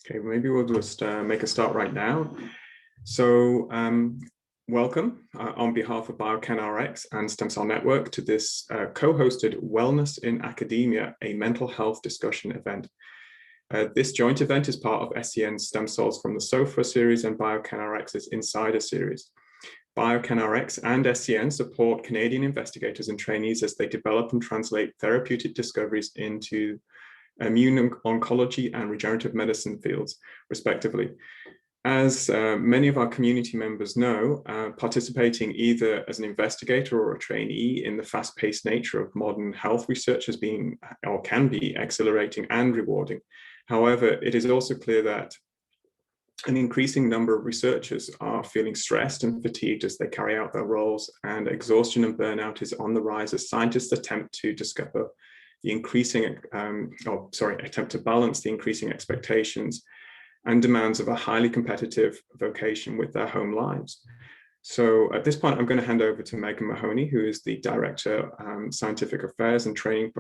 Okay, maybe we'll just make a start right now. So welcome on behalf of BioCanRx and Stem Cell Network to this co-hosted Wellness in Academia, a mental health discussion event. This joint event is part of SCN's Stem Cells from the Sofa series and BioCanRx's Insider series. BioCanRx and SCN support Canadian investigators and trainees as they develop and translate therapeutic discoveries into immune oncology and regenerative medicine fields, respectively. As many of our community members know, participating either as an investigator or a trainee in the fast-paced nature of modern health research has been or can be exhilarating and rewarding. However, it is also clear that an increasing number of researchers are feeling stressed and fatigued as they carry out their roles, and exhaustion and burnout is on the rise as scientists attempt to discover the increasing, attempt to balance the increasing expectations and demands of a highly competitive vocation with their home lives. So at this point, I'm going to hand over to Megan Mahoney, who is the Director Scientific Affairs and Training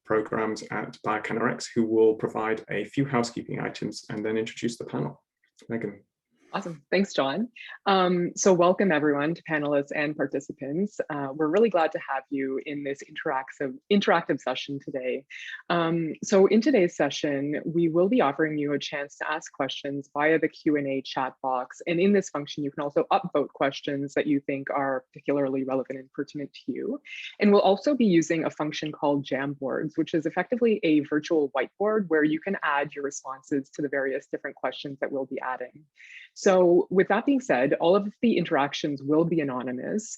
Programs at BioCanRx, who will provide a few housekeeping items and then introduce the panel. Megan. Awesome. Thanks, John. So welcome everyone to panelists and participants. We're really glad to have you in this interactive session today. So in today's session, we will be offering you a chance to ask questions via the Q&A chat box. And in this function, you can also upvote questions that you think are particularly relevant and pertinent to you. And we'll also be using a function called Jamboards, which is effectively a virtual whiteboard where you can add your responses to the various different questions that we'll be adding. So with that being said, all of the interactions will be anonymous.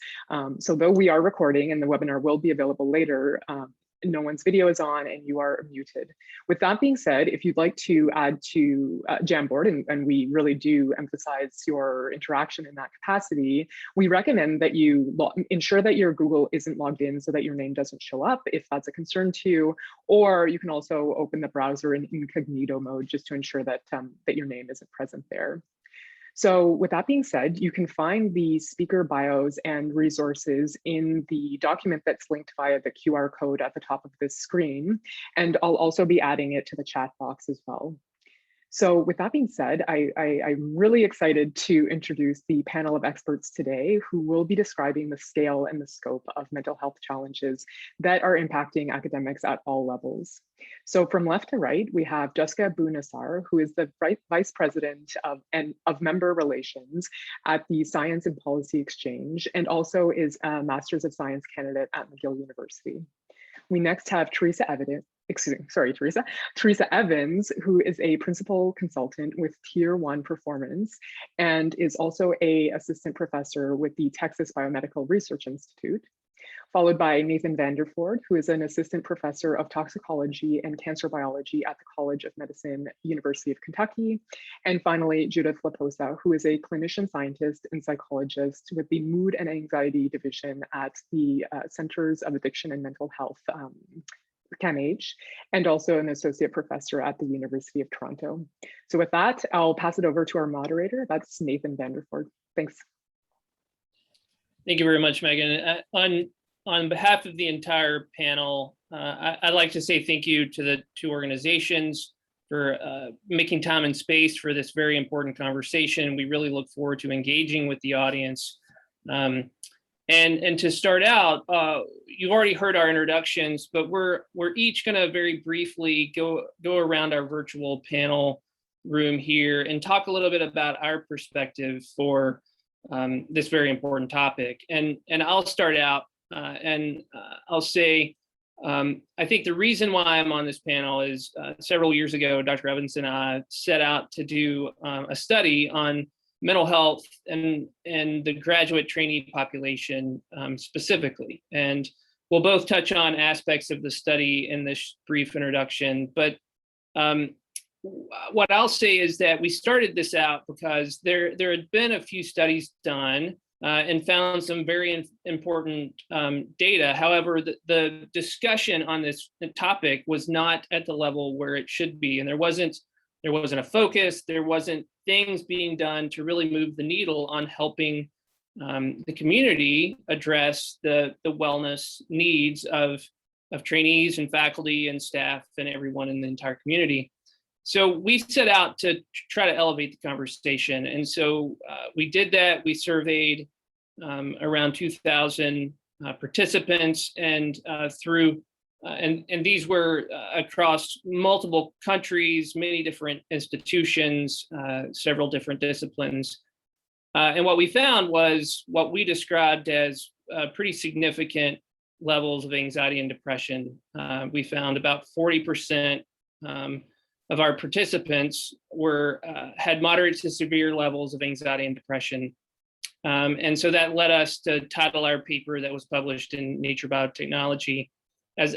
So though we are recording and the webinar will be available later, no one's video is on and you are muted. With that being said, if you'd like to add to Jamboard, and we really do emphasize your interaction in that capacity, we recommend that you ensure that your Google isn't logged in so that your name doesn't show up if that's a concern to you, or you can also open the browser in incognito mode just to ensure that, that your name isn't present there. So with that being said, you can find the speaker bios and resources in the document that's linked via the QR code at the top of this screen. And I'll also be adding it to the chat box as well. So with that being said, I'm really excited to introduce the panel of experts today who will be describing the scale and the scope of mental health challenges that are impacting academics at all levels. So from left to right, we have Jessica Bounassar, who is the Vice President of Member Relations at the Science and Policy Exchange, and also is a Masters of Science candidate at McGill University. We next have Teresa Evans, who is a principal consultant with Tier 1 Performance and is also an assistant professor with the Texas Biomedical Research Institute, followed by Nathan Vanderford, who is an assistant professor of toxicology and cancer biology at the College of Medicine, University of Kentucky. And finally, Judith Laposa, who is a clinician scientist and psychologist with the Mood and Anxiety Division at the Centers of Addiction and Mental Health, CAMH, and also an associate professor at the University of Toronto. So with that, I'll pass it over to our moderator. That's Nathan Vanderford. Thanks. Thank you very much, Megan. On behalf of the entire panel, I'd like to say thank you to the two organizations for making time and space for this very important conversation. We really look forward to engaging with the audience. And to start out, you already heard our introductions, but we're each going to very briefly go around our virtual panel room here and talk a little bit about our perspective for this very important topic. And I'll start out and I'll say, I think the reason why I'm on this panel is several years ago, Dr. Evans and I set out to do a study on mental health and the graduate trainee population specifically. And we'll both touch on aspects of the study in this brief introduction. But what I'll say is that we started this out because there had been a few studies done and found some very important data. However, the discussion on this topic was not at the level where it should be, and there wasn't a focus. There wasn't things being done to really move the needle on helping the community address the wellness needs of trainees and faculty and staff and everyone in the entire community. So we set out to try to elevate the conversation. And so we did that. We surveyed around 2,000 participants, and and these were across multiple countries, many different institutions, several different disciplines. And what we found was what we described as pretty significant levels of anxiety and depression. We found about 40% of our participants had moderate to severe levels of anxiety and depression. And so that led us to title our paper that was published in Nature Biotechnology as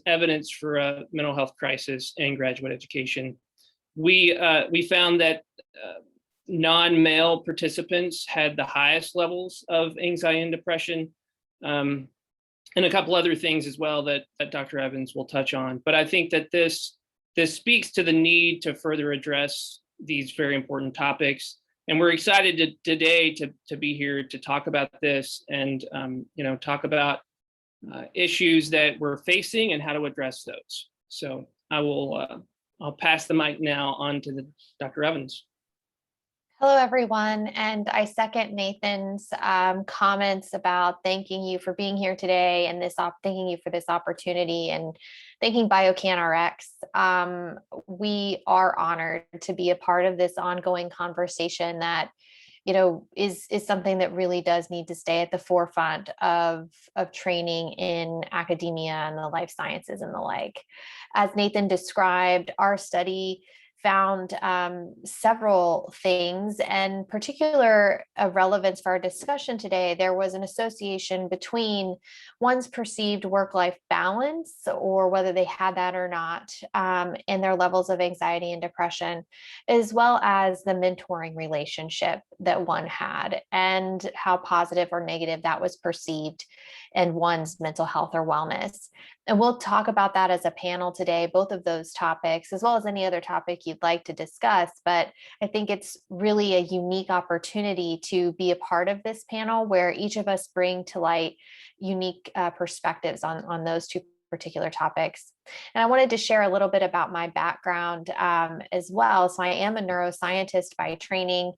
evidence for a mental health crisis in graduate education. We found that non-male participants had the highest levels of anxiety and depression, and a couple other things as well that Dr. Evans will touch on. But I think that this speaks to the need to further address these very important topics. And we're excited today to be here to talk about this and talk about issues that we're facing and how to address those. So I'll pass the mic now on to Dr. Evans. Hello, everyone. And I second Nathan's comments about thanking you for being here today and thanking you for this opportunity and thanking BioCanRx. We are honored to be a part of this ongoing conversation that, is something that really does need to stay at the forefront of training in academia and the life sciences and the like. As Nathan described, our study found several things, and particular of relevance for our discussion today. There was an association between one's perceived work-life balance, or whether they had that or not, and their levels of anxiety and depression, as well as the mentoring relationship that one had and how positive or negative that was perceived in one's mental health or wellness. And we'll talk about that as a panel today, both of those topics, as well as any other topic you'd like to discuss. But I think it's really a unique opportunity to be a part of this panel where each of us bring to light unique perspectives on those two particular topics. And I wanted to share a little bit about my background as well. So I am a neuroscientist by training,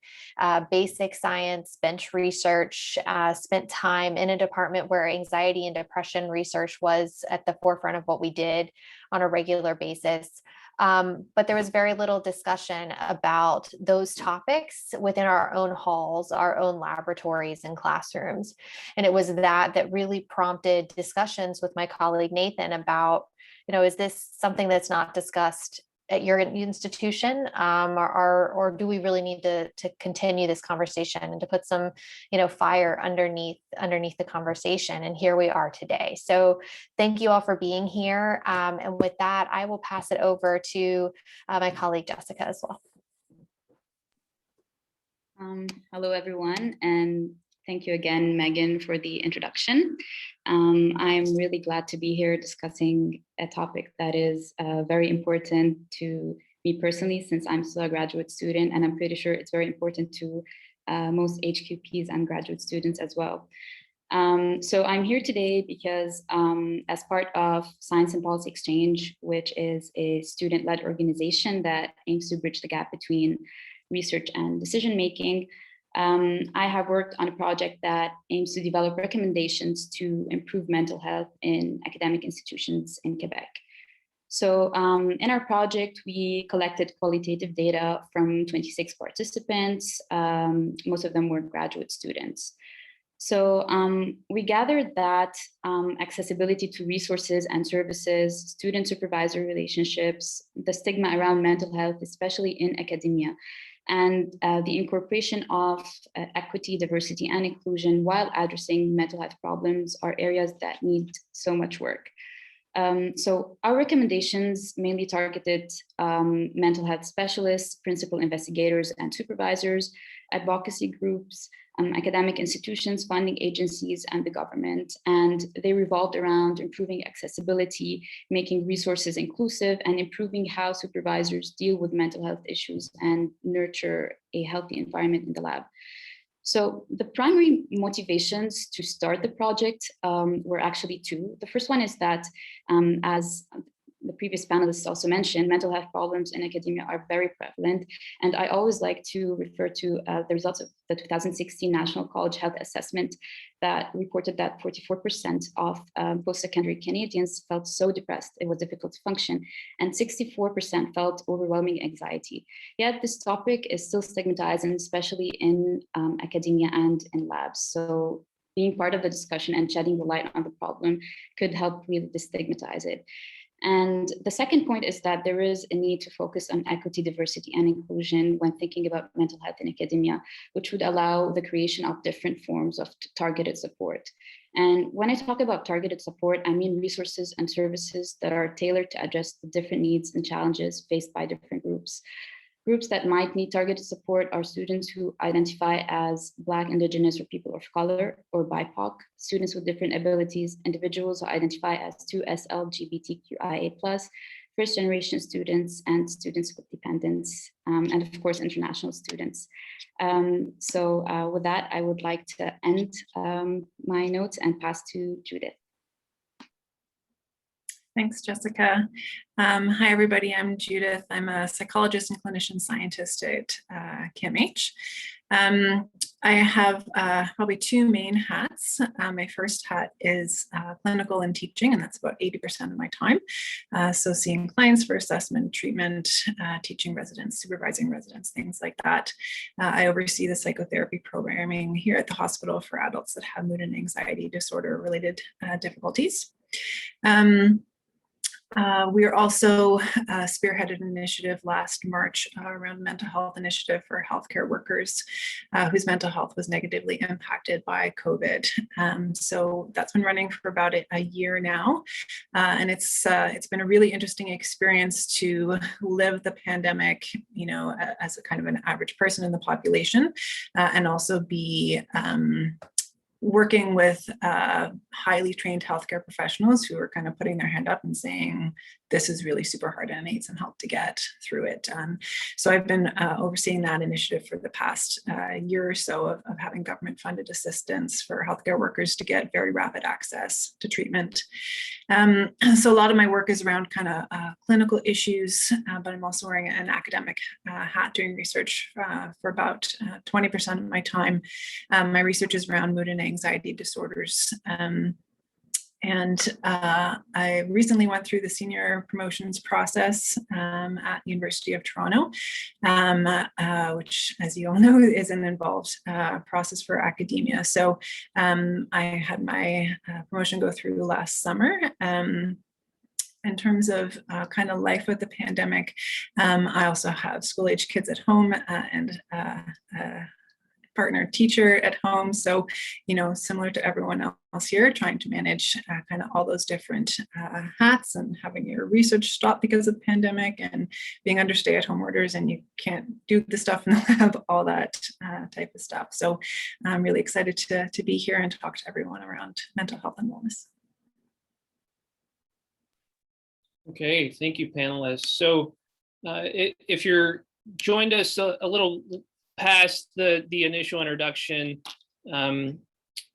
basic science, bench research, spent time in a department where anxiety and depression research was at the forefront of what we did on a regular basis. But there was very little discussion about those topics within our own halls, our own laboratories and classrooms. And it was that really prompted discussions with my colleague Nathan about, is this something that's not discussed at your institution, or do we really need to continue this conversation and to put some, fire underneath the conversation? And here we are today. So thank you all for being here. And with that, I will pass it over to my colleague Jessica as well. Hello, everyone, and thank you again, Megan, for the introduction. I'm really glad to be here discussing a topic that is very important to me personally, since I'm still a graduate student, and I'm pretty sure it's very important to most HQPs and graduate students as well. So I'm here today because as part of Science and Policy Exchange, which is a student-led organization that aims to bridge the gap between research and decision-making, I have worked on a project that aims to develop recommendations to improve mental health in academic institutions in Quebec. So in our project, we collected qualitative data from 26 participants. Most of them were graduate students. So we gathered that accessibility to resources and services, student-supervisor relationships, the stigma around mental health, especially in academia, and the incorporation of equity, diversity, and inclusion while addressing mental health problems are areas that need so much work. So our recommendations mainly targeted mental health specialists, principal investigators and supervisors, advocacy groups, academic institutions, funding agencies, and the government. And they revolved around improving accessibility, making resources inclusive, and improving how supervisors deal with mental health issues and nurture a healthy environment in the lab. So the primary motivations to start the project were actually two. The first one is that as the previous panelists also mentioned, mental health problems in academia are very prevalent. And I always like to refer to the results of the 2016 National College Health Assessment that reported that 44% of post-secondary Canadians felt so depressed it was difficult to function, and 64% felt overwhelming anxiety. Yet this topic is still stigmatized, and especially in academia and in labs. So being part of the discussion and shedding the light on the problem could help really destigmatize it. And the second point is that there is a need to focus on equity, diversity, and inclusion when thinking about mental health in academia, which would allow the creation of different forms of targeted support. And when I talk about targeted support, I mean resources and services that are tailored to address the different needs and challenges faced by different groups. Groups that might need targeted support are students who identify as Black, Indigenous, or people of color, or BIPOC, students with different abilities, individuals who identify as 2S LGBTQIA+, first generation students, and students with dependents, and of course, international students. With that, I would like to end my notes and pass to Judith. Thanks, Jessica. Hi, everybody. I'm Judith. I'm a psychologist and clinician scientist at CAMH. I have probably two main hats. My first hat is clinical and teaching, and that's about 80% of my time. So seeing clients for assessment, treatment, teaching residents, supervising residents, things like that. I oversee the psychotherapy programming here at the hospital for adults that have mood and anxiety disorder related difficulties. We are also spearheaded an initiative last March around mental health initiative for healthcare workers whose mental health was negatively impacted by COVID. So that's been running for about a year now, and it's been a really interesting experience to live the pandemic, you know, as a kind of an average person in the population, and also be working with highly trained healthcare professionals who are kind of putting their hand up and saying, this is really super hard and I need some help to get through it. So I've been overseeing that initiative for the past year or so of having government funded assistance for healthcare workers to get very rapid access to treatment. So a lot of my work is around kind of clinical issues, but I'm also wearing an academic hat doing research for about 20% of my time. My research is around mood and anxiety disorders. I recently went through the senior promotions process at the University of Toronto, which, as you all know, is an involved process for academia. So I had my promotion go through last summer. In terms of kind of life with the pandemic, I also have school-age kids at home and partner teacher at home. So, you know, similar to everyone else here, trying to manage kind of all those different hats and having your research stop because of the pandemic and being under stay-at-home orders and you can't do the stuff in the lab, all that type of stuff. So I'm really excited to be here and talk to everyone around mental health and wellness. Okay, thank you, panelists. So if you're joined us a little past the initial introduction,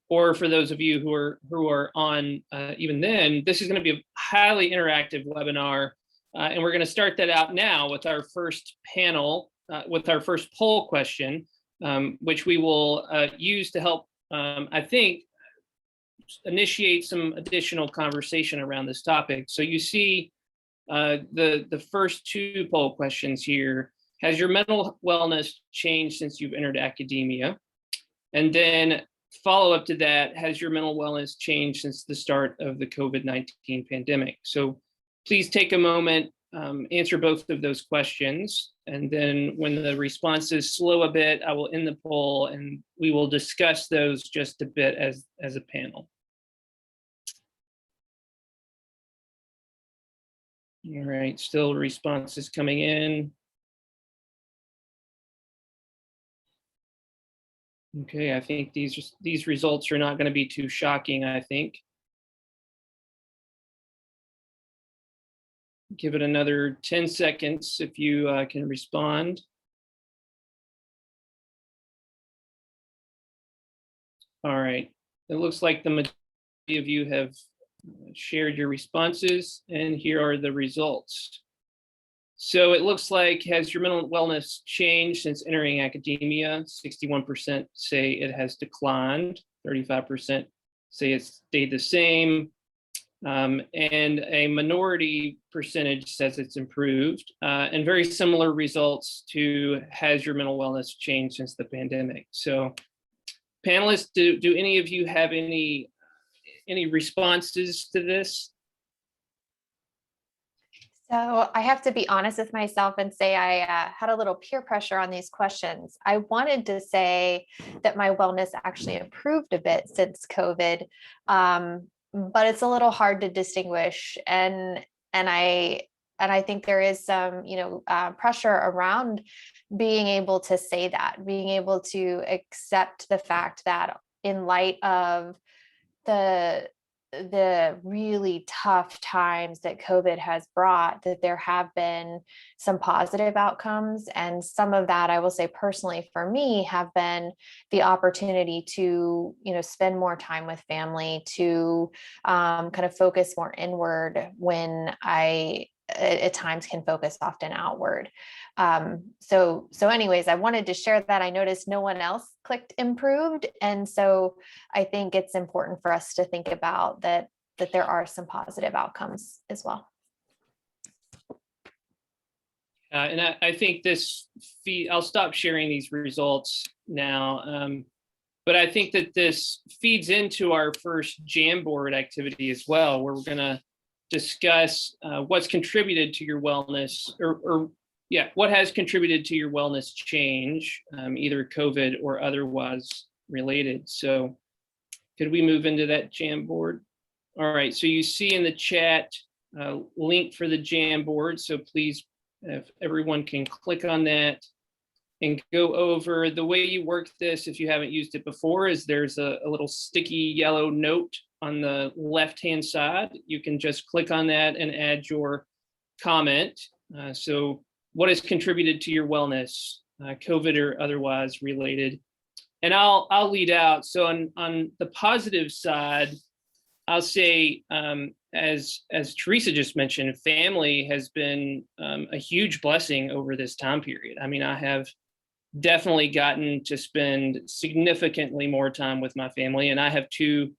or for those of you who are on even then, this is going to be a highly interactive webinar, and we're going to start that out now with our first panel, with our first poll question, which we will use to help, I think, initiate some additional conversation around this topic. So you see the first two poll questions here. Has your mental wellness changed since you've entered academia? And then follow up to that, has your mental wellness changed since the start of the COVID-19 pandemic? So please take a moment, answer both of those questions. And then when the responses slow a bit, I will end the poll and we will discuss those just a bit as a panel. All right, still responses coming in. Okay, I think these results are not going to be too shocking, I think. Give it another 10 seconds if you can respond. All right, it looks like the majority of you have shared your responses, and here are the results. So it looks like, has your mental wellness changed since entering academia? 61% say it has declined, 35% say it's stayed the same, and a minority percentage says it's improved, and very similar results to has your mental wellness changed since the pandemic. So panelists, do any of you have any responses to this? So I have to be honest with myself and say I had a little peer pressure on these questions. I wanted to say that my wellness actually improved a bit since COVID, but it's a little hard to distinguish. And I think there is some, pressure around being able to say that, being able to accept the fact that in light of the really tough times that COVID has brought, that there have been some positive outcomes. And some of that, I will say personally for me, have been the opportunity to, spend more time with family, to kind of focus more inward when I at times can focus often outward. So anyways, I wanted to share that. I noticed no one else clicked improved. And so I think it's important for us to think about that there are some positive outcomes as well. And I think I'll stop sharing these results now, but I think that this feeds into our first Jamboard activity as well, where we're going to discuss what's contributed to your wellness, what has contributed to your wellness change, either COVID or otherwise related. So could we move into that Jamboard? All right, so you see in the chat link for the Jamboard. So please, if everyone can click on that and go over. The way you work this, if you haven't used it before, is there's a little sticky yellow note on the left-hand side. You can just click on that and add your comment. So what has contributed to your wellness, COVID or otherwise related? And I'll lead out. So on the positive side, I'll say, as Teresa just mentioned, family has been a huge blessing over this time period. I mean, I have definitely gotten to spend significantly more time with my family, and I have two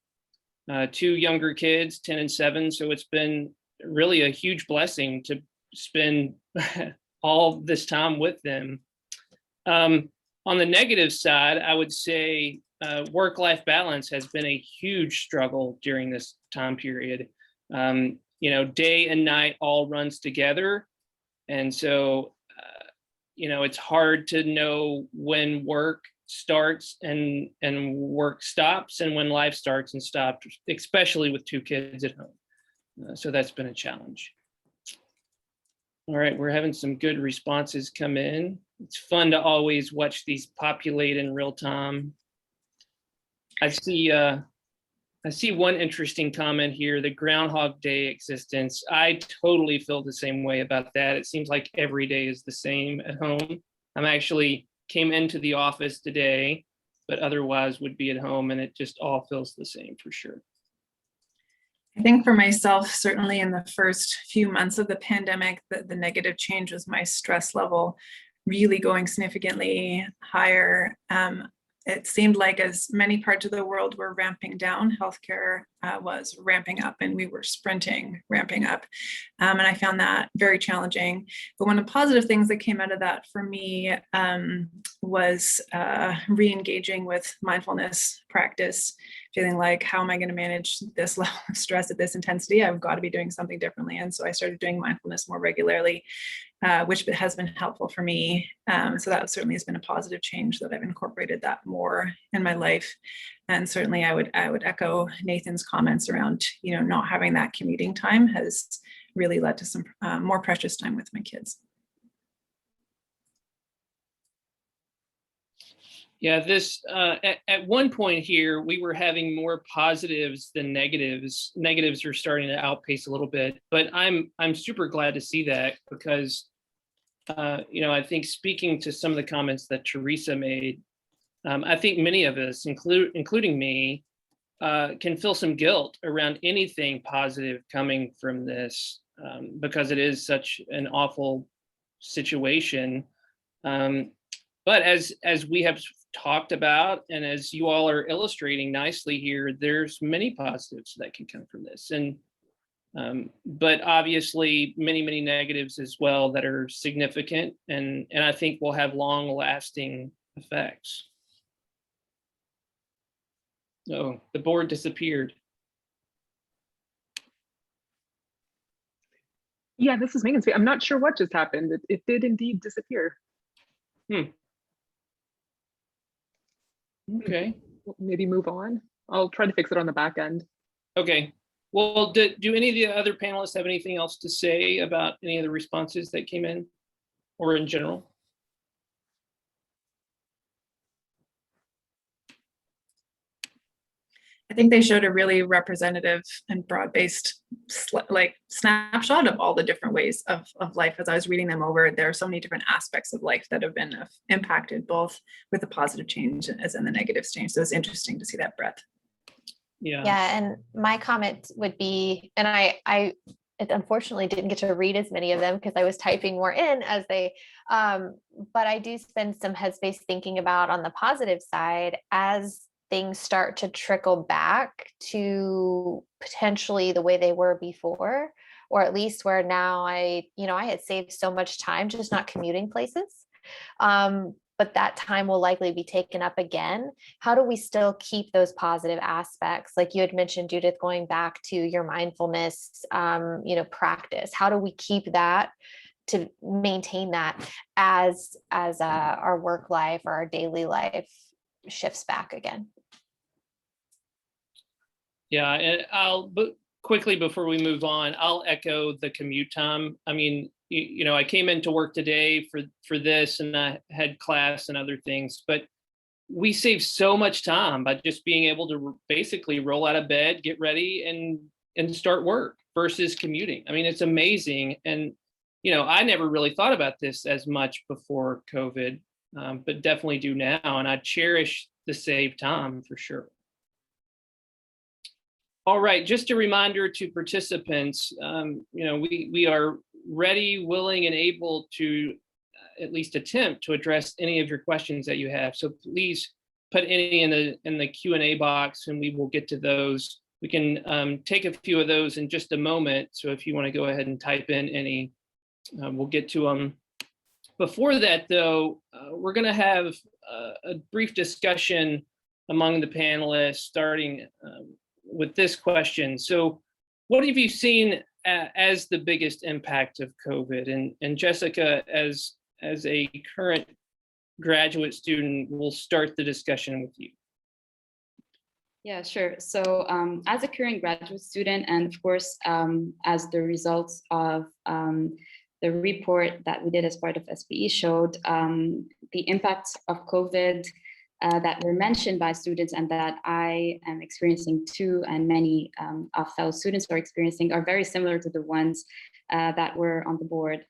younger kids, 10 and 7. So it's been really a huge blessing to spend all this time with them. On the negative side, I would say work-life balance has been a huge struggle during this time period. Day and night all runs together. And so, it's hard to know when work starts and work stops, and when life starts and stops, especially with 2 kids at home. So that's been a challenge. All right, we're having some good responses come in. It's fun to always watch these populate in real time. I see one interesting comment here, the Groundhog Day existence. I totally feel the same way about that. It seems like every day is the same at home. I'm actually came into the office today, but otherwise would be at home, and it just all feels the same for sure. I think for myself, certainly in the first few months of the pandemic, the negative change was my stress level really going significantly higher. It seemed like as many parts of the world were ramping down, healthcare was ramping up, and we were sprinting, ramping up. And I found that very challenging. But one of the positive things that came out of that for me was re-engaging with mindfulness practice, feeling like, how am I going to manage this level of stress at this intensity? I've got to be doing something differently. And so I started doing mindfulness more regularly, which has been helpful for me. So that certainly has been a positive change, that I've incorporated that more in my life. And certainly I would echo Nathan's comments around, not having that commuting time has really led to some more precious time with my kids. Yeah, this at one point here, we were having more positives than negatives. Negatives are starting to outpace a little bit, but I'm super glad to see that, because I think, speaking to some of the comments that Teresa made, I think many of us, including me, can feel some guilt around anything positive coming from this, because it is such an awful situation. But as we have talked about, and as you all are illustrating nicely here, there's many positives that can come from this, and but obviously many negatives as well that are significant, and I think will have long-lasting effects. Oh, the board disappeared. Yeah, this is Megan's. I'm not sure what just happened. It did indeed disappear. Okay. Maybe move on. I'll try to fix it on the back end. Okay. Well, do any of the other panelists have anything else to say about any of the responses that came in, or in general? I think they showed a really representative and broad-based like snapshot of all the different ways of life. As I was reading them over, there are so many different aspects of life that have been impacted, both with the positive change as in the negative change. So it's interesting to see that breadth. Yeah, and my comment would be, and I unfortunately didn't get to read as many of them because I was typing more in as they, but I do spend some headspace thinking about on the positive side as things start to trickle back to potentially the way they were before, or at least where now I had saved so much time just not commuting places. But that time will likely be taken up again. How do we still keep those positive aspects? Like you had mentioned, Judith, going back to your mindfulness, practice. How do we keep that to maintain that as our work life or our daily life shifts back again? Yeah, and I'll quickly before we move on, I'll echo the commute time. I mean, I came into work today for this, and I had class and other things, but we save so much time by just being able to basically roll out of bed, get ready, and start work versus commuting. I mean, it's amazing. And, I never really thought about this as much before COVID, but definitely do now. And I cherish the saved time for sure. All right, just a reminder to participants, we are ready, willing, and able to at least attempt to address any of your questions that you have. So please put any in the Q&A box, and we will get to those. We can take a few of those in just a moment. So if you want to go ahead and type in any, we'll get to them. Before that, though, we're going to have a brief discussion among the panelists, starting with this question. So what have you seen as the biggest impact of COVID? And Jessica, as a current graduate student, we'll start the discussion with you. Yeah, sure. So as a current graduate student, and of course, as the results of the report that we did as part of SPE showed, the impacts of COVID that were mentioned by students and that I am experiencing too, and many of fellow students are experiencing, are very similar to the ones that were on the board.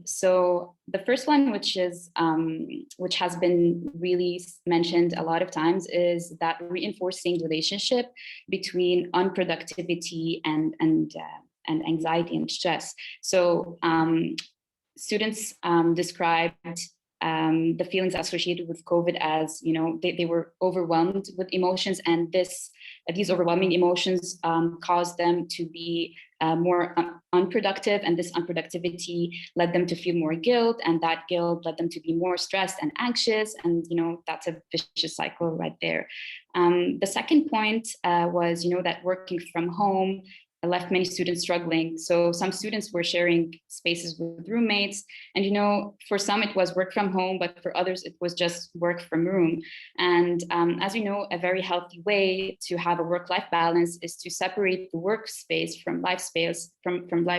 So the first one, which has been really mentioned a lot of times, is that reinforcing relationship between unproductivity and anxiety and stress. So students described the feelings associated with COVID as, they were overwhelmed with emotions, and these overwhelming emotions caused them to be more unproductive, and this unproductivity led them to feel more guilt, and that guilt led them to be more stressed and anxious, and that's a vicious cycle right there. The second point was that working from home left many students struggling. So some students were sharing spaces with roommates, and for some it was work from home, but for others it was just work from room. And as a very healthy way to have a work-life balance is to separate the workspace from life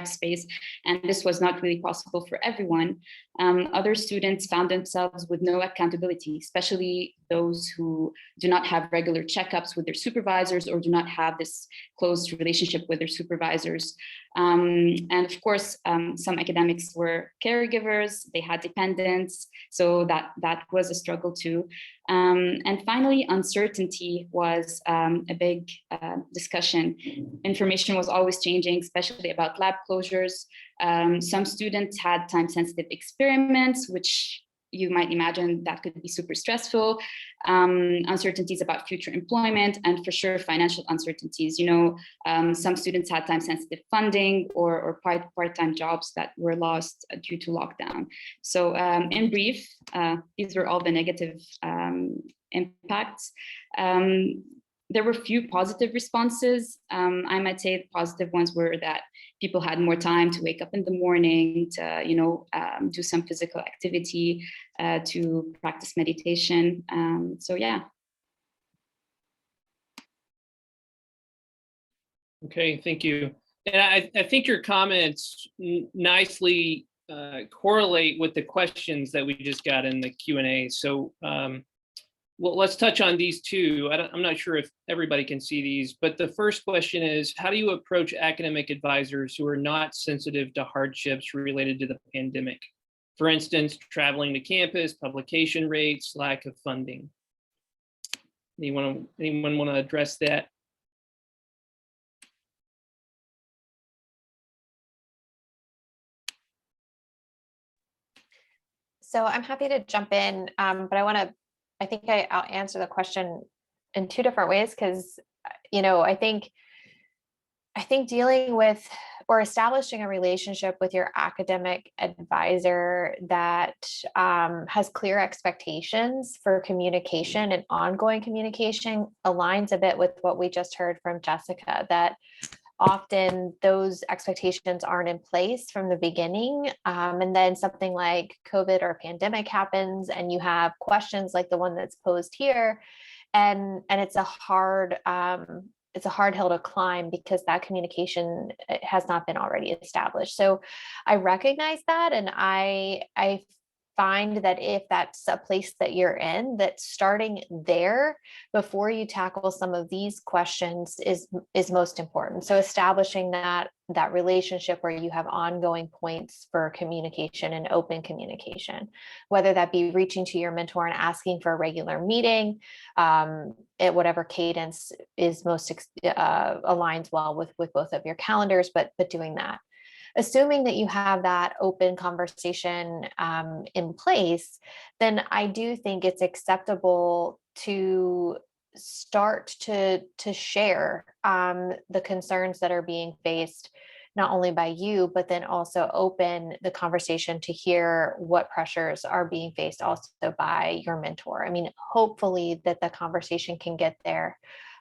space, and this was not really possible for everyone. Other students found themselves with no accountability, especially those who do not have regular checkups with their supervisors or do not have this close relationship with their supervisors. And of course, some academics were caregivers, they had dependents, so that was a struggle too. And finally, uncertainty was a big discussion. Information was always changing, especially about lab closures. Some students had time-sensitive experiments, which you might imagine that could be super stressful. Uncertainties about future employment, and for sure financial uncertainties. Some students had time-sensitive funding or part-time jobs that were lost due to lockdown. So in brief, these were all the negative impacts. There were few positive responses. I might say the positive ones were that people had more time to wake up in the morning, to do some physical activity, to practice meditation. So yeah. Okay, thank you. And I think your comments nicely correlate with the questions that we just got in the Q&A. So well, let's touch on these two. I'm not sure if everybody can see these, but the first question is, how do you approach academic advisors who are not sensitive to hardships related to the pandemic? For instance, traveling to campus, publication rates, lack of funding. Anyone want to address that? So I'm happy to jump in, but I think I'll answer the question in two different ways, because, I think dealing with or establishing a relationship with your academic advisor that has clear expectations for communication and ongoing communication aligns a bit with what we just heard from Jessica, that often those expectations aren't in place from the beginning. And then something like COVID or pandemic happens and you have questions like the one that's posed here. And it's a hard hill to climb because that communication has not been already established. So I recognize that. And I find that if that's a place that you're in, that starting there before you tackle some of these questions is most important. So establishing that relationship where you have ongoing points for communication and open communication, whether that be reaching to your mentor and asking for a regular meeting at whatever cadence is most aligns well with both of your calendars, but doing that. Assuming that you have that open conversation in place, then I do think it's acceptable to start to share the concerns that are being faced, not only by you, but then also open the conversation to hear what pressures are being faced also by your mentor. I mean, hopefully that the conversation can get there.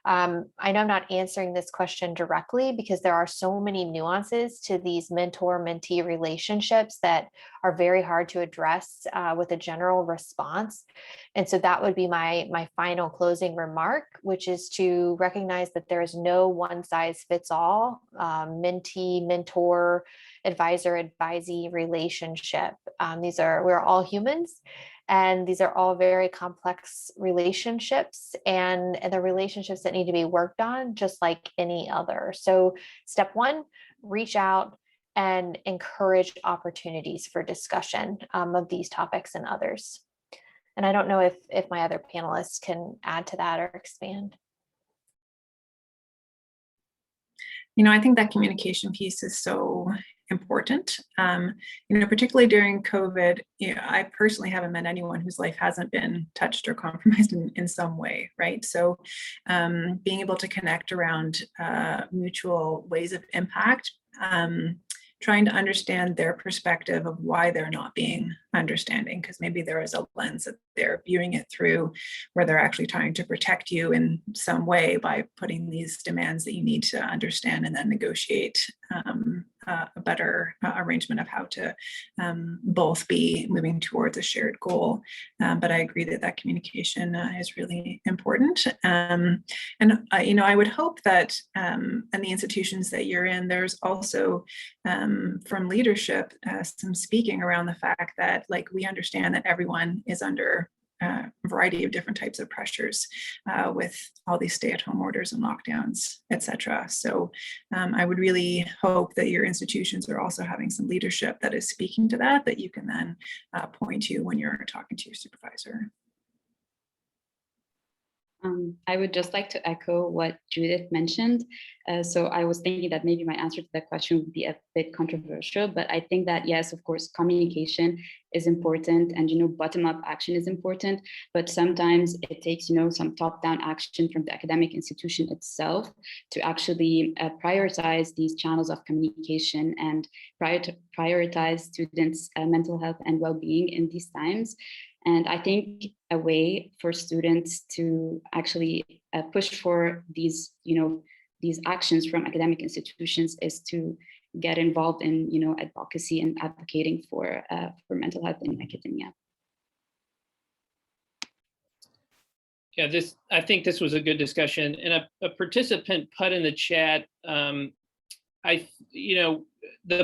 I know I'm not answering this question directly because there are so many nuances to these mentor-mentee relationships that are very hard to address with a general response. And so that would be my final closing remark, which is to recognize that there is no one-size-fits-all mentee, mentor, advisor, advisee relationship. We're all humans. And these are all very complex relationships and the relationships that need to be worked on just like any other. So step one, reach out and encourage opportunities for discussion of these topics and others. And I don't know if my other panelists can add to that or expand. I think that communication piece is so important. Particularly during COVID, I personally haven't met anyone whose life hasn't been touched or compromised in some way, right? So being able to connect around mutual ways of impact, trying to understand their perspective of why they're not being understanding, because maybe there is a lens that they're viewing it through where they're actually trying to protect you in some way by putting these demands that you need to understand and then negotiate a better arrangement of how to both be moving towards a shared goal. But I agree that communication is really important. I would hope that in the institutions that you're in, there's also from leadership some speaking around the fact that we understand that everyone is under variety of different types of pressures with all these stay-at-home orders and lockdowns, etc. So I would really hope that your institutions are also having some leadership that is speaking to that you can then point to when you're talking to your supervisor. I would just like to echo what Judith mentioned. So I was thinking that maybe my answer to that question would be a bit controversial, but I think that yes, of course, communication is important, and bottom-up action is important, but sometimes it takes some top-down action from the academic institution itself to actually prioritize these channels of communication and prioritize students' mental health and well-being in these times. And I think a way for students to actually push for these, these actions from academic institutions is to get involved in, advocacy and advocating for mental health in academia. Yeah, I think this was a good discussion, and a participant put in the chat, the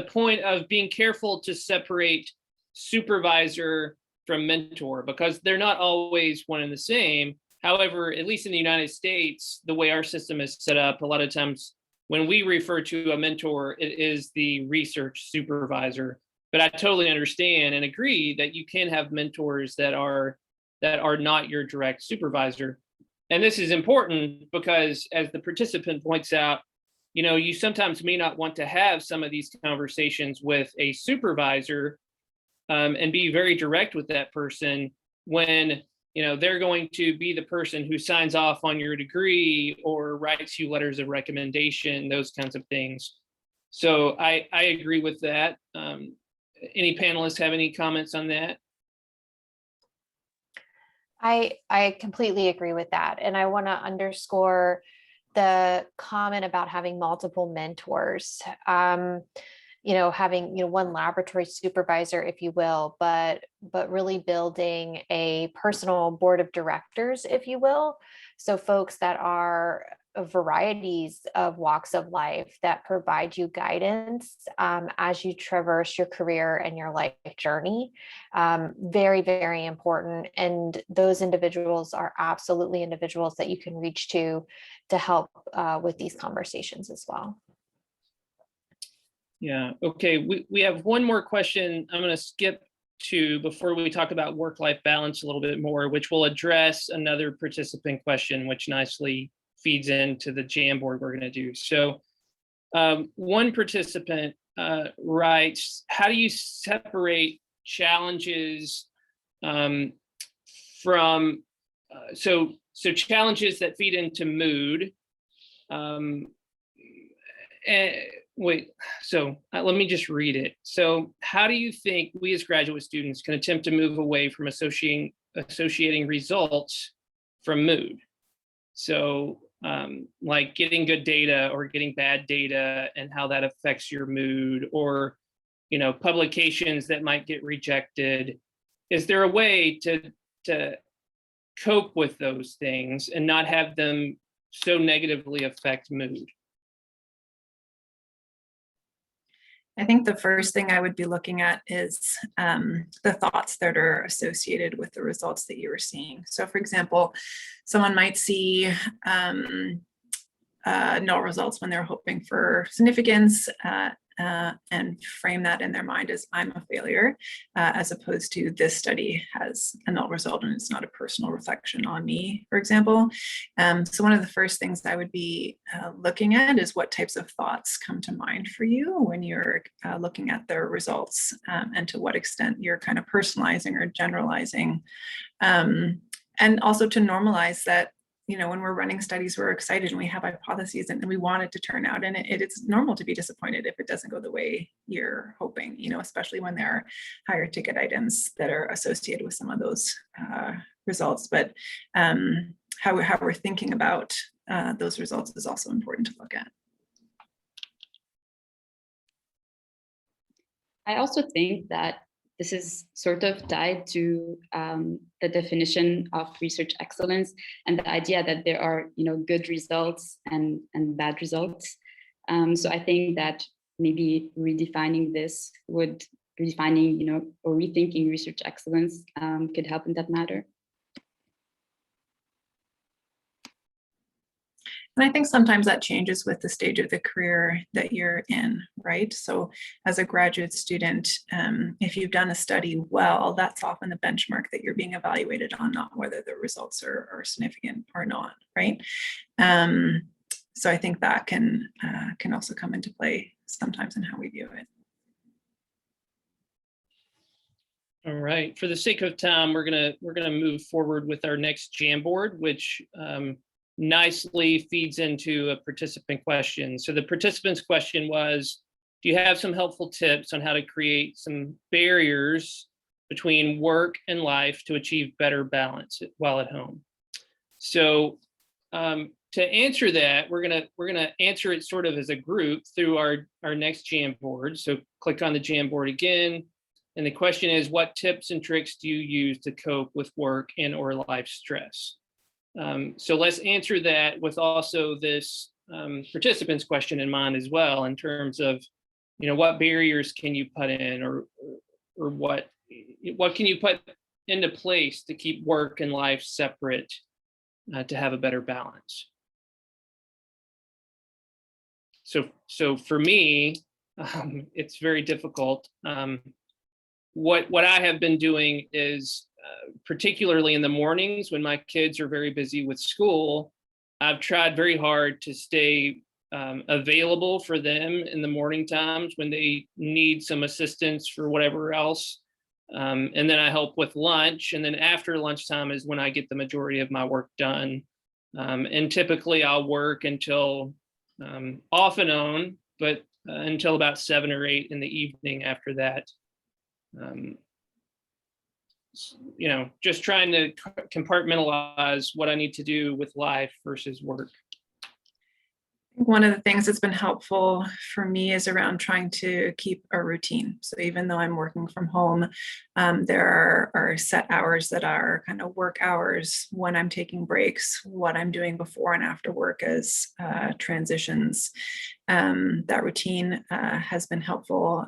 point of being careful to separate supervisor from mentor, because they're not always one and the same. However, at least in the United States, the way our system is set up, a lot of times when we refer to a mentor, it is the research supervisor. But I totally understand and agree that you can have mentors that are not your direct supervisor. And this is important because, as the participant points out, you sometimes may not want to have some of these conversations with a supervisor and be very direct with that person when they're going to be the person who signs off on your degree or writes you letters of recommendation, those kinds of things. So I agree with that. Any panelists have any comments on that? I completely agree with that. And I want to underscore the comment about having multiple mentors. Having one laboratory supervisor, if you will, but really building a personal board of directors, if you will. So folks that are varieties of walks of life that provide you guidance as you traverse your career and your life journey. Very, very important. And those individuals are absolutely individuals that you can reach to help with these conversations as well. Yeah, okay, we have one more question I'm going to skip to before we talk about work-life balance a little bit more, which will address another participant question, which nicely feeds into the Jamboard we're going to do. So one participant writes, how do you separate challenges from, so challenges that feed into mood, let me just read it. So how do you think we as graduate students can attempt to move away from associating results from mood? So like getting good data or getting bad data and how that affects your mood, or publications that might get rejected. Is there a way to cope with those things and not have them so negatively affect mood? I think the first thing I would be looking at is the thoughts that are associated with the results that you were seeing. So for example, someone might see null results when they're hoping for significance and frame that in their mind as I'm a failure, as opposed to this study has a null result and it's not a personal reflection on me, for example. So one of the first things I would be looking at is what types of thoughts come to mind for you when you're looking at their results, and to what extent you're kind of personalizing or generalizing. And also to normalize that, when we're running studies, we're excited and we have hypotheses and we want it to turn out. And it's normal to be disappointed if it doesn't go the way you're hoping, especially when there are higher ticket items that are associated with some of those results. But how we're thinking about those results is also important to look at. I also think that this is sort of tied to the definition of research excellence and the idea that there are, good results and bad results. So I think that maybe redefining this or rethinking research excellence could help in that matter. And I think sometimes that changes with the stage of the career that you're in, right? So as a graduate student, if you've done a study well, that's often the benchmark that you're being evaluated on, not whether the results are significant or not, right? So I think that can also come into play sometimes in how we view it. All right. For the sake of time, we're gonna move forward with our next Jamboard, which nicely feeds into a participant question. So the participant's question was, do you have some helpful tips on how to create some barriers between work and life to achieve better balance while at home? So to answer that, we're gonna answer it sort of as a group through our next Jamboard. So click on the Jamboard again. And the question is, what tips and tricks do you use to cope with work and or life stress? So let's answer that with also this participant's question in mind as well, in terms of, what barriers can you put in, or what can you put into place to keep work and life separate to have a better balance? So for me, it's very difficult. What I have been doing is, particularly in the mornings when my kids are very busy with school, I've tried very hard to stay available for them in the morning times when they need some assistance for whatever else. And then I help with lunch. And then after lunchtime is when I get the majority of my work done. And typically I'll work until off and on, but until about 7 or 8 in the evening after that. Just trying to compartmentalize what I need to do with life versus work. One of the things that's been helpful for me is around trying to keep a routine. So even though I'm working from home, there are set hours that are kind of work hours, when I'm taking breaks, what I'm doing before and after work as transitions. That routine has been helpful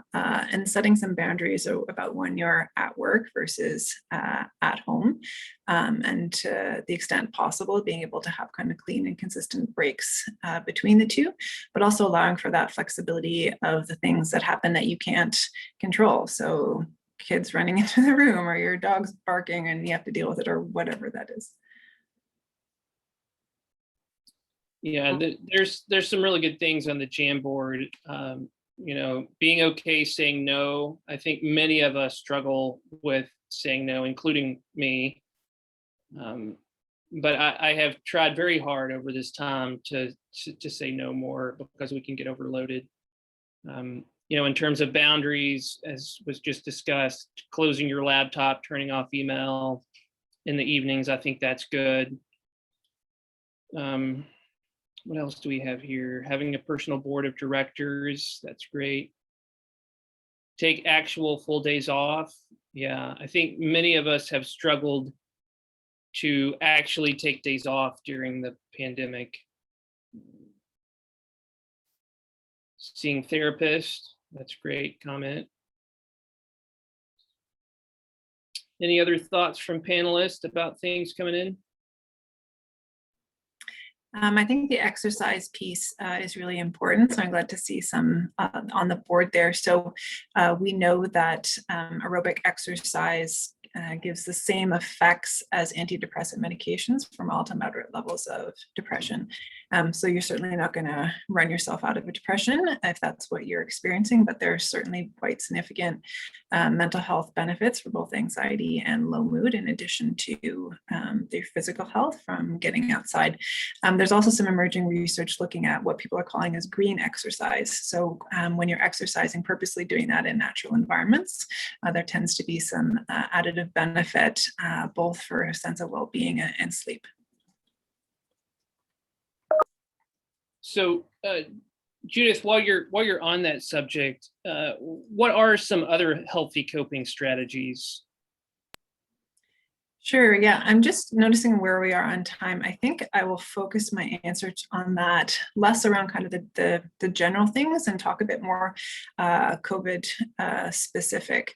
in setting some boundaries about when you're at work versus at home, and to the extent possible, being able to have kind of clean and consistent breaks between the two, but also allowing for that flexibility of the things that happen that you can't control. So kids running into the room, or your dog's barking and you have to deal with it, or whatever that is. Yeah, there's some really good things on the Jamboard. Being okay saying no. I think many of us struggle with saying no, including me. But I have tried very hard over this time to say no more, because we can get overloaded. In terms of boundaries, as was just discussed, closing your laptop, turning off email in the evenings, I think that's good. What else do we have here? Having a personal board of directors, that's great. Take actual full days off. Yeah, I think many of us have struggled to actually take days off during the pandemic. Seeing therapists, that's great comment. Any other thoughts from panelists about things coming in? I think the exercise piece is really important. So I'm glad to see some on the board there. So we know that aerobic exercise gives the same effects as antidepressant medications for mild to moderate levels of depression. So you're certainly not going to run yourself out of a depression if that's what you're experiencing, but there's certainly quite significant mental health benefits for both anxiety and low mood, in addition to their physical health from getting outside. There's also some emerging research looking at what people are calling as green exercise. So when you're exercising, purposely doing that in natural environments, there tends to be some additive benefit, both for a sense of well-being and sleep. So, Judith, while you're on that subject, what are some other healthy coping strategies? Sure. Yeah, I'm just noticing where we are on time. I think I will focus my answer on that, less around kind of the general things and talk a bit more COVID specific.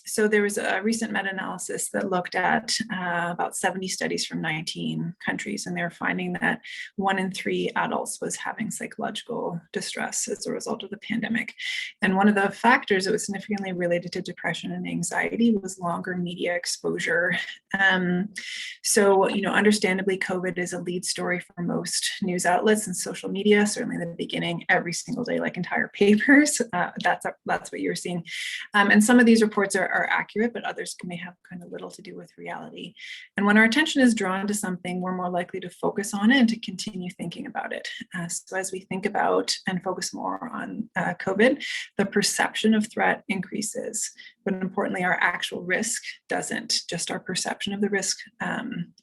So there was a recent meta-analysis that looked at about 70 studies from 19 countries, and they were finding that 1 in 3 adults was having psychological distress as a result of the pandemic. And one of the factors that was significantly related to depression and anxiety was longer media exposure. So, understandably, COVID is a lead story for most news outlets and social media, certainly in the beginning, every single day, like entire papers. That's what you're seeing. And some of these reports are accurate, but others may have kind of little to do with reality. And when our attention is drawn to something, we're more likely to focus on it and to continue thinking about it. So as we think about and focus more on COVID, the perception of threat increases, but importantly, our actual risk doesn't. Just our perception of the risk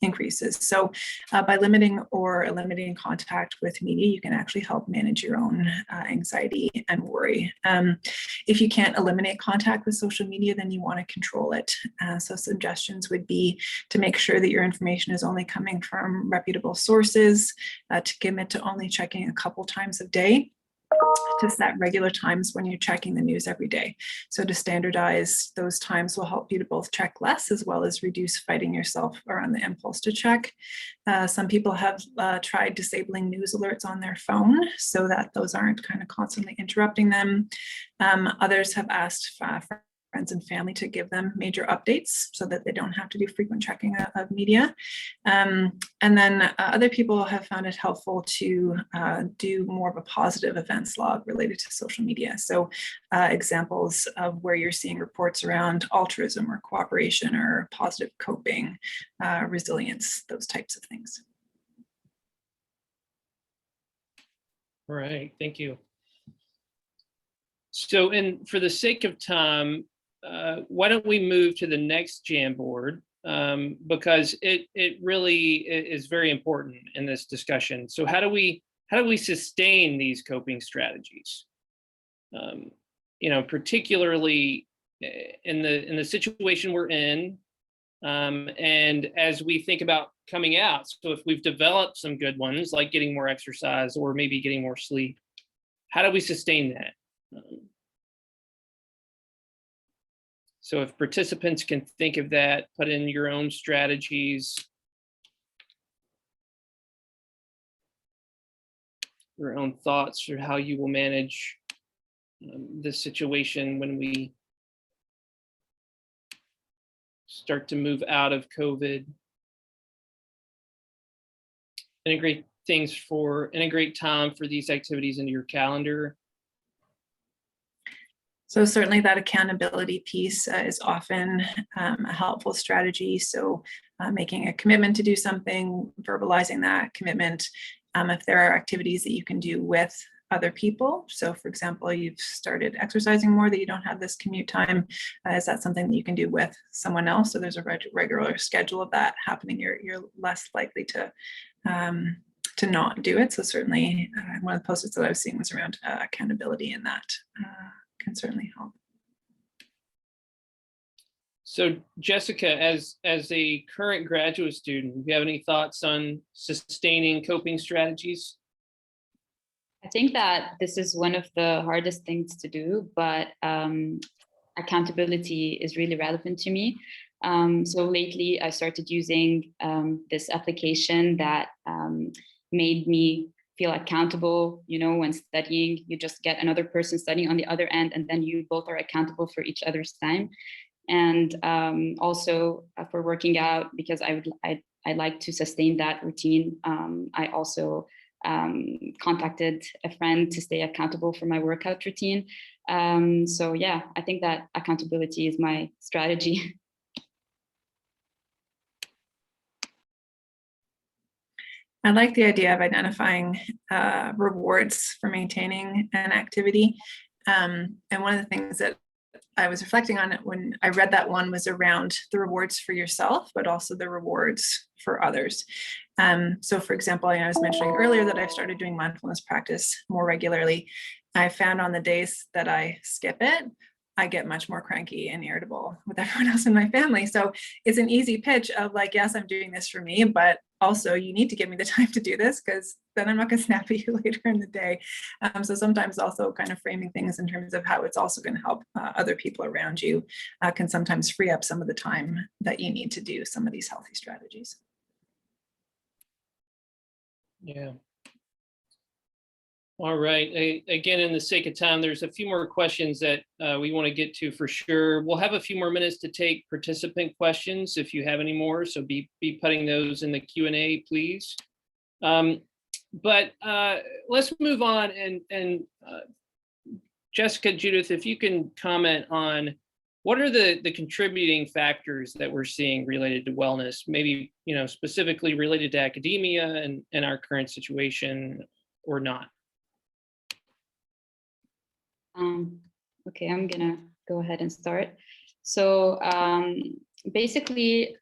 increases. So by limiting or eliminating contact with media, you can actually help manage your own anxiety and worry. If you can't eliminate contact with social media, then you want to control it. So suggestions would be to make sure that your information is only coming from reputable sources, to commit to only checking a couple times a day, to set regular times when you're checking the news every day. So to standardize those times will help you to both check less as well as reduce fighting yourself around the impulse to check. Some people have tried disabling news alerts on their phone so that those aren't kind of constantly interrupting them. Others have asked friends and family to give them major updates so that they don't have to do frequent checking of media. And then other people have found it helpful to do more of a positive events log related to social media. So examples of where you're seeing reports around altruism or cooperation or positive coping, resilience, those types of things. All right, thank you. So, and for the sake of time, why don't we move to the next Jamboard, because it really is very important in this discussion. So how do we sustain these coping strategies? Particularly in the situation we're in, and as we think about coming out. So if we've developed some good ones, like getting more exercise or maybe getting more sleep, how do we sustain that? So if participants can think of that, put in your own strategies, your own thoughts for how you will manage this situation when we start to move out of COVID. Integrate time for these activities into your calendar. So certainly that accountability piece is often a helpful strategy. So making a commitment to do something, verbalizing that commitment. If there are activities that you can do with other people. So for example, you've started exercising more, that you don't have this commute time. Is that something that you can do with someone else? So there's a regular schedule of that happening. You're less likely to not do it. So certainly one of the post-its that I was seeing was around accountability, and that can certainly help. So Jessica, as a current graduate student, do you have any thoughts on sustaining coping strategies? I think that this is one of the hardest things to do, but accountability is really relevant to me. So lately I started using this application that made me feel accountable. When studying, you just get another person studying on the other end, and then you both are accountable for each other's time. And also for working out, because I like to sustain that routine. I also contacted a friend to stay accountable for my workout routine. So yeah, I think that accountability is my strategy. I like the idea of identifying rewards for maintaining an activity. And one of the things that I was reflecting on it when I read that one was around the rewards for yourself, but also the rewards for others. So for example, I was mentioning earlier that I've started doing mindfulness practice more regularly. I found on the days that I skip it, I get much more cranky and irritable with everyone else in my family. So it's an easy pitch of like, yes, I'm doing this for me, but also you need to give me the time to do this, because then I'm not going to snap at you later in the day. So sometimes also kind of framing things in terms of how it's also going to help other people around you can sometimes free up some of the time that you need to do some of these healthy strategies. Yeah. All right. Again, in the sake of time, there's a few more questions that we want to get to for sure. We'll have a few more minutes to take participant questions if you have any more. So be putting those in the Q&A, please. But let's move on. And Jessica, Judith, if you can comment on what are the contributing factors that we're seeing related to wellness, maybe specifically related to academia and our current situation, or not. Okay, I'm gonna go ahead and start. So basically,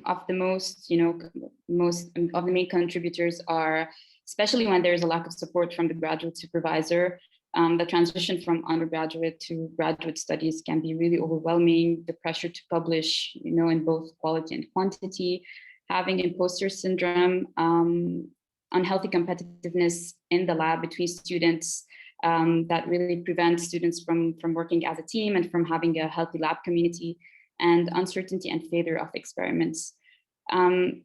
of the most of the main contributors are, especially when there's a lack of support from the graduate supervisor, the transition from undergraduate to graduate studies can be really overwhelming. The pressure to publish, in both quality and quantity, having imposter syndrome, unhealthy competitiveness in the lab between students, that really prevents students from working as a team and from having a healthy lab community, and uncertainty and failure of experiments.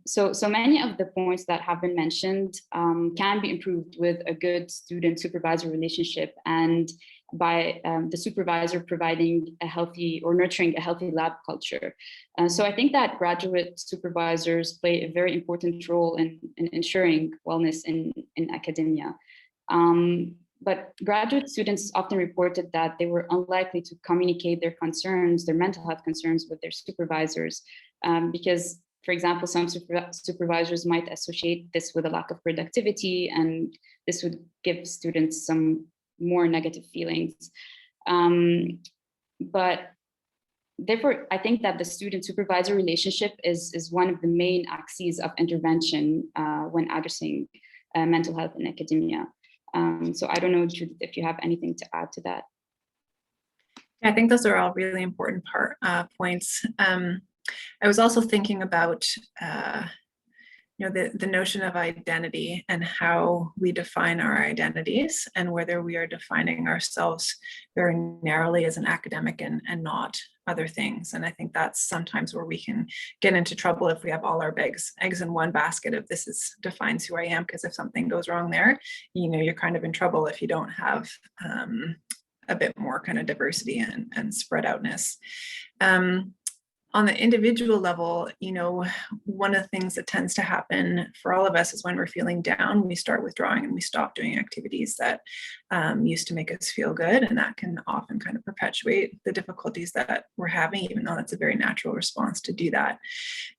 So many of the points that have been mentioned can be improved with a good student-supervisor relationship, and by the supervisor providing a healthy or nurturing a healthy lab culture. So I think that graduate supervisors play a very important role in ensuring wellness in academia. But graduate students often reported that they were unlikely to communicate their concerns, their mental health concerns, with their supervisors, because, for example, some supervisors might associate this with a lack of productivity, and this would give students some more negative feelings. But therefore, I think that the student-supervisor relationship is one of the main axes of intervention when addressing mental health in academia. So I don't know, Judith, if you have anything to add to that. I think those are all really important points. I was also thinking about the notion of identity and how we define our identities, and whether we are defining ourselves very narrowly as an academic and not other things. And I think that's sometimes where we can get into trouble if we have all our eggs in one basket of this defines who I am, because if something goes wrong there, you're kind of in trouble if you don't have a bit more kind of diversity and spread outness. On the individual level, one of the things that tends to happen for all of us is when we're feeling down, we start withdrawing and we stop doing activities that used to make us feel good. And that can often kind of perpetuate the difficulties that we're having, even though it's a very natural response to do that.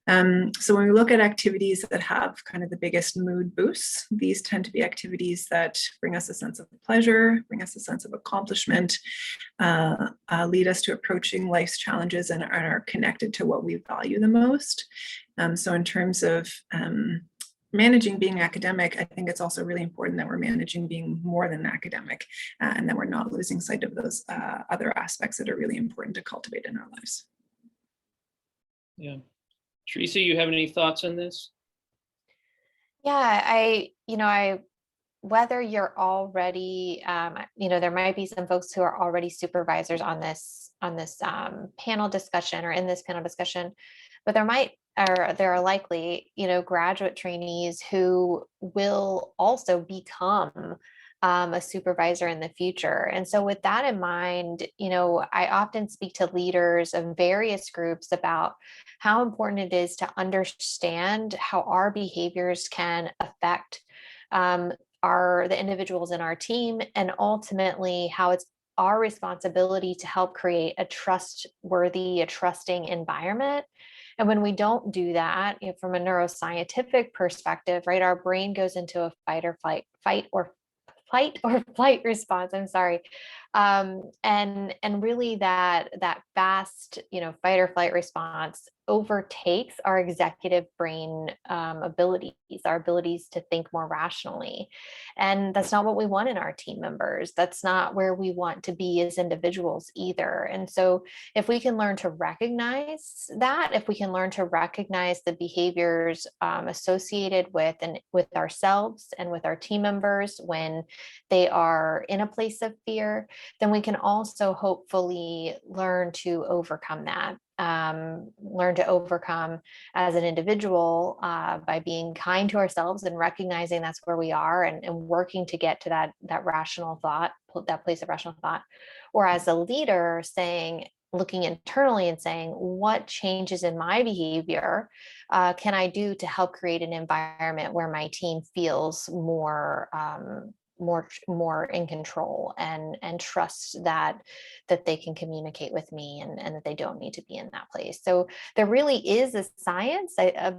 So when we look at activities that have kind of the biggest mood boosts, these tend to be activities that bring us a sense of pleasure, bring us a sense of accomplishment, lead us to approaching life's challenges, and are connected to what we value the most. So in terms of managing being academic, I think it's also really important that we're managing being more than academic, and that we're not losing sight of those other aspects that are really important to cultivate in our lives. Yeah. Teresa, you have any thoughts on this? Yeah, whether you're already, there might be some folks who are already supervisors on this panel discussion, or in this panel discussion, but there are likely, graduate trainees who will also become a supervisor in the future. And so with that in mind, I often speak to leaders of various groups about how important it is to understand how our behaviors can affect the individuals in our team, and ultimately how it's our responsibility to help create a trustworthy, a trusting environment. And when we don't do that, from a neuroscientific perspective, right, our brain goes into a fight or flight response. And really that fast, fight or flight response overtakes our executive brain abilities, our abilities to think more rationally. And that's not what we want in our team members. That's not where we want to be as individuals either. And so if we can learn to recognize that, if we can learn to recognize the behaviors associated with ourselves and with our team members when they are in a place of fear, then we can also hopefully learn to overcome that. Learn to overcome as an individual by being kind to ourselves and recognizing that's where we are, and working to get to that rational thought, that place of rational thought. Or as a leader, looking internally and saying, what changes in my behavior can I do to help create an environment where my team feels more in control and trust that they can communicate with me, and that they don't need to be in that place. So there really is a science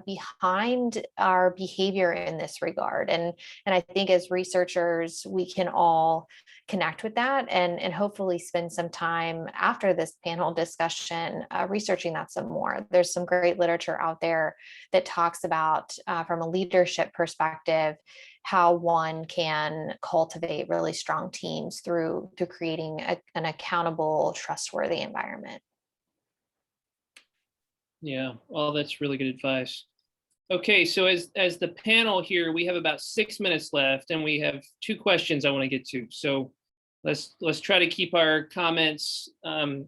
behind our behavior in this regard. And I think as researchers, we can all connect with that and hopefully spend some time after this panel discussion researching that some more. There's some great literature out there that talks about from a leadership perspective how one can cultivate really strong teams through creating an accountable, trustworthy environment. Yeah, well, that's really good advice. Okay, so as the panel here, we have about 6 minutes left, and we have 2 questions I want to get to. So let's try to keep our comments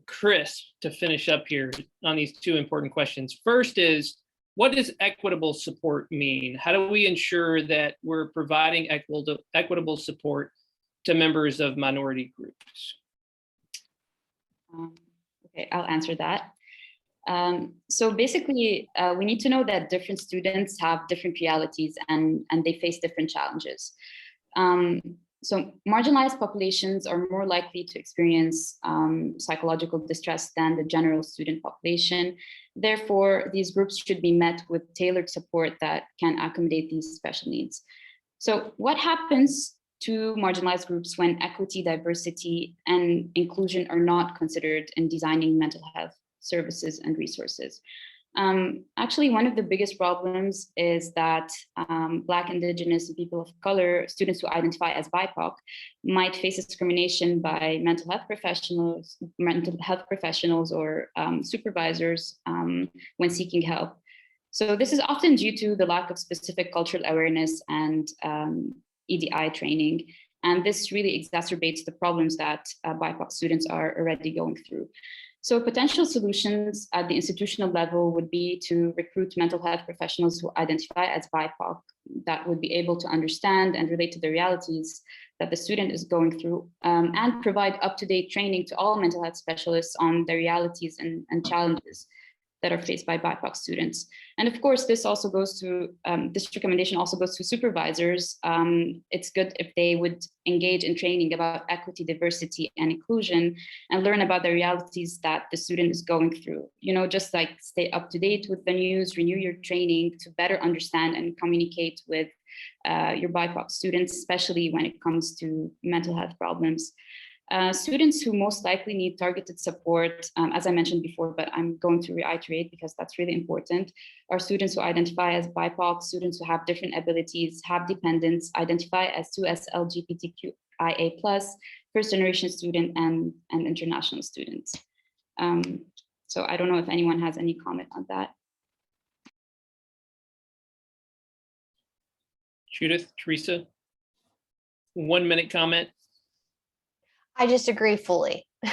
crisp to finish up here on these 2 important questions. First is, what does equitable support mean? How do we ensure that we're providing equitable support to members of minority groups? Okay, I'll answer that. So basically, we need to know that different students have different realities and they face different challenges. So marginalized populations are more likely to experience psychological distress than the general student population. Therefore, these groups should be met with tailored support that can accommodate these special needs. So what happens to marginalized groups when equity, diversity, and inclusion are not considered in designing mental health services and resources? Actually, one of the biggest problems is that Black, Indigenous, and people of color, students who identify as BIPOC, might face discrimination by mental health professionals or supervisors when seeking help. So this is often due to the lack of specific cultural awareness and EDI training. And this really exacerbates the problems that BIPOC students are already going through. So potential solutions at the institutional level would be to recruit mental health professionals who identify as BIPOC that would be able to understand and relate to the realities that the student is going through, and provide up-to-date training to all mental health specialists on the realities and challenges that are faced by BIPOC students. And of course, this also goes to, this recommendation also goes to supervisors. It's good if they would engage in training about equity, diversity, and inclusion, and learn about the realities that the student is going through. You know, just like stay up to date with the news, renew your training to better understand and communicate with your BIPOC students, especially when it comes to mental health problems. Students who most likely need targeted support, as I mentioned before, but I'm going to reiterate because that's really important, are students who identify as BIPOC, students who have different abilities, have dependents, identify as 2S LGBTQIA+, first generation student, and international students. So I don't know if anyone has any comment on that. Judith, Teresa, 1 minute comment. I just agree fully. All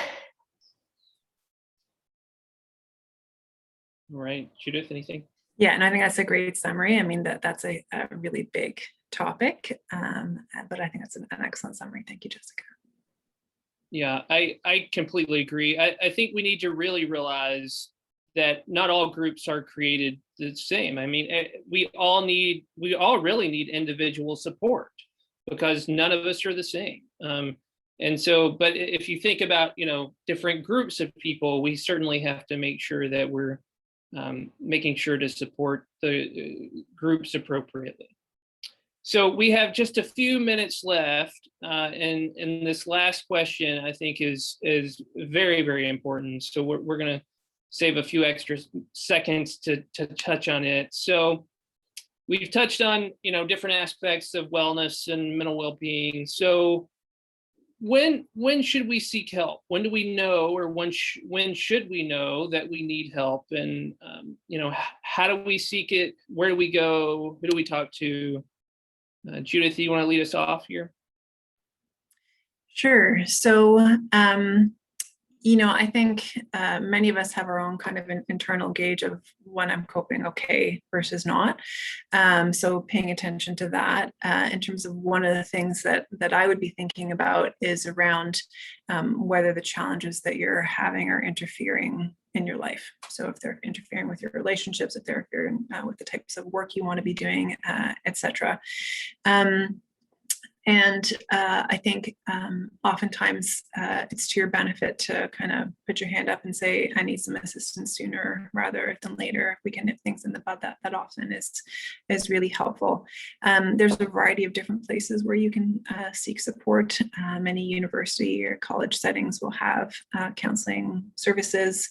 right, Judith, anything? Yeah, and I think that's a great summary. I mean, that's a really big topic, but I think that's an excellent summary. Thank you, Jessica. Yeah, I completely agree. I think we need to really realize that not all groups are created the same. I mean, we all really need individual support because none of us are the same. And so, but if you think about, you know, different groups of people, we certainly have to make sure that we're making sure to support the groups appropriately. So we have just a few minutes left, and this last question I think is very, very important. So we're going to save a few extra seconds to touch on it. So we've touched on different aspects of wellness and mental well-being. So when should we seek help? When do we know, or when should we know that we need help? And how do we seek it? Where do we go? Who do we talk to? Judith, you want to lead us off here? Sure. So, I think many of us have our own kind of an internal gauge of when I'm coping okay versus not. So paying attention to that in terms of one of the things that I would be thinking about is around whether the challenges that you're having are interfering in your life. So if they're interfering with your relationships, if they're interfering with the types of work you want to be doing, etc. And I think oftentimes it's to your benefit to kind of put your hand up and say, I need some assistance sooner rather than later. If we can nip things in the bud, that often is really helpful. There's a variety of different places where you can seek support. Many university or college settings will have counseling services.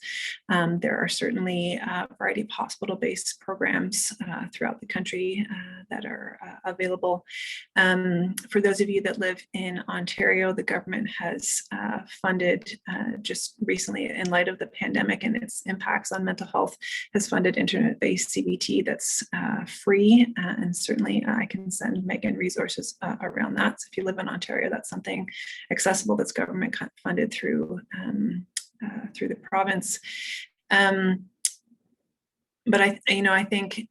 There are certainly a variety of hospital-based programs throughout the country that are available. For those of you that live in Ontario, the government has funded just recently, in light of the pandemic and its impacts on mental health, has funded internet-based CBT that's free. And certainly I can send Megan resources around that. So if you live in Ontario, that's something accessible that's government funded through the province. But I think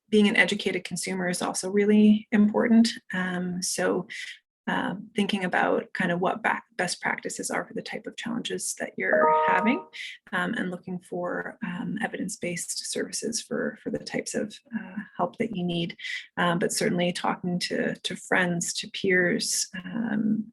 being an educated consumer is also really important. So thinking about kind of what best practices are for the type of challenges that you're having, and looking for evidence-based services for the types of help that you need. But certainly talking to friends, to peers,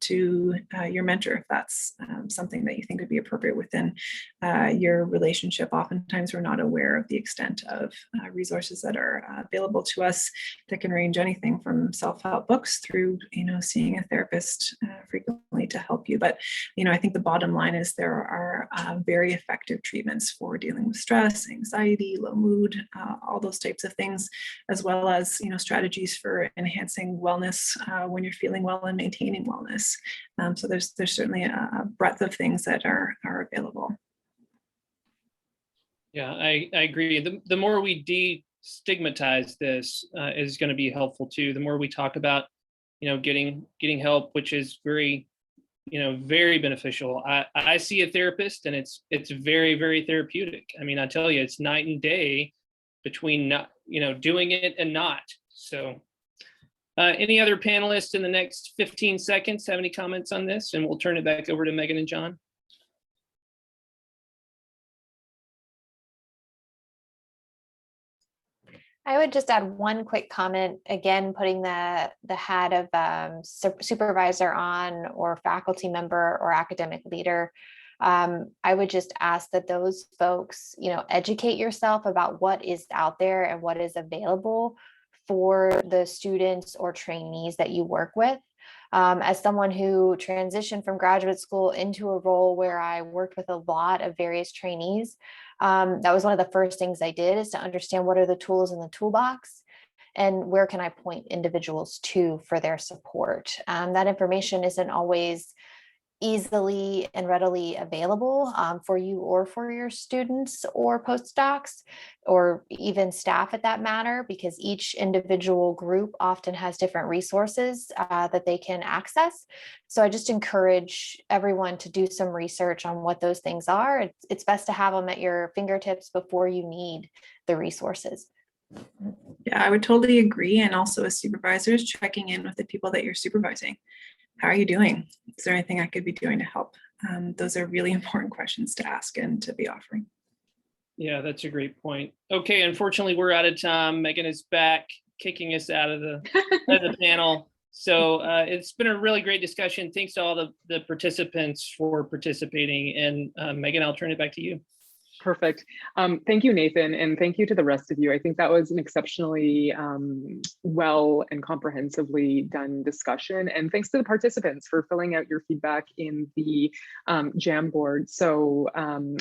to your mentor, if that's something that you think would be appropriate within your relationship. Oftentimes we're not aware of the extent of resources that are available to us that can range anything from self-help books through, seeing a therapist frequently to help you. But, I think the bottom line is there are very effective treatments for dealing with stress, anxiety, low mood, all those types of things, as well as, strategies for enhancing wellness when you're feeling well and maintaining wellness. So there's certainly a breadth of things that are available. Yeah, I agree. The more we destigmatize this is going to be helpful too. The more we talk about, getting help, which is very, very beneficial. I see a therapist and it's very, very therapeutic. I mean, I tell you, it's night and day between not, doing it and not. So any other panelists in the next 15 seconds have any comments on this? And we'll turn it back over to Megan and John. I would just add one quick comment, again, putting the hat of supervisor on, or faculty member or academic leader. I would just ask that those folks, educate yourself about what is out there and what is available for the students or trainees that you work with. As someone who transitioned from graduate school into a role where I worked with a lot of various trainees, that was one of the first things I did, is to understand what are the tools in the toolbox and where can I point individuals to for their support. That information isn't always easily and readily available for you or for your students or postdocs or even staff at that matter, because each individual group often has different resources that they can access. So I just encourage everyone to do some research on what those things are. It's best to have them at your fingertips before you need the resources. Yeah, I would totally agree. And also as supervisors, checking in with the people that you're supervising. How are you doing? Is there anything I could be doing to help? Those are really important questions to ask and to be offering. Yeah, that's a great point. Okay, unfortunately, we're out of time. Megan is back, kicking us out of the panel. So it's been a really great discussion. Thanks to all the participants for participating. And Megan, I'll turn it back to you. Perfect. Thank you, Nathan, and thank you to the rest of you. I think that was an exceptionally well and comprehensively done discussion. And thanks to the participants for filling out your feedback in the Jamboard. So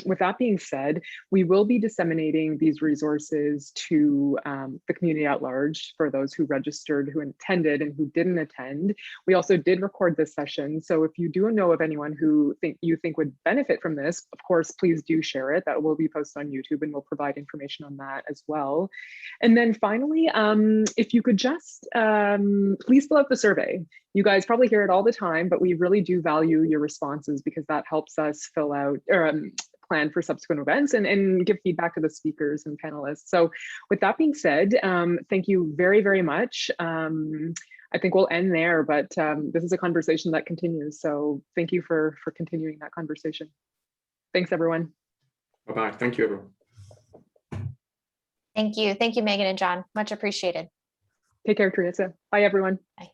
with that being said, we will be disseminating these resources to the community at large for those who registered, who attended, and who didn't attend. We also did record this session. So if you do know of anyone who you think would benefit from this, of course, please do share it. That will be posted on YouTube, and we'll provide information on that as well. And then finally, if you could just please fill out the survey. You guys probably hear it all the time, but we really do value your responses because that helps us fill out or plan for subsequent events and give feedback to the speakers and panelists. So with that being said, thank you very, very much. I think we'll end there, but this is a conversation that continues. So thank you for continuing that conversation. Thanks, everyone. Bye-bye. Thank you, everyone. Thank you. Thank you, Megan and John. Much appreciated. Take care, Teresa. Bye, everyone. Bye.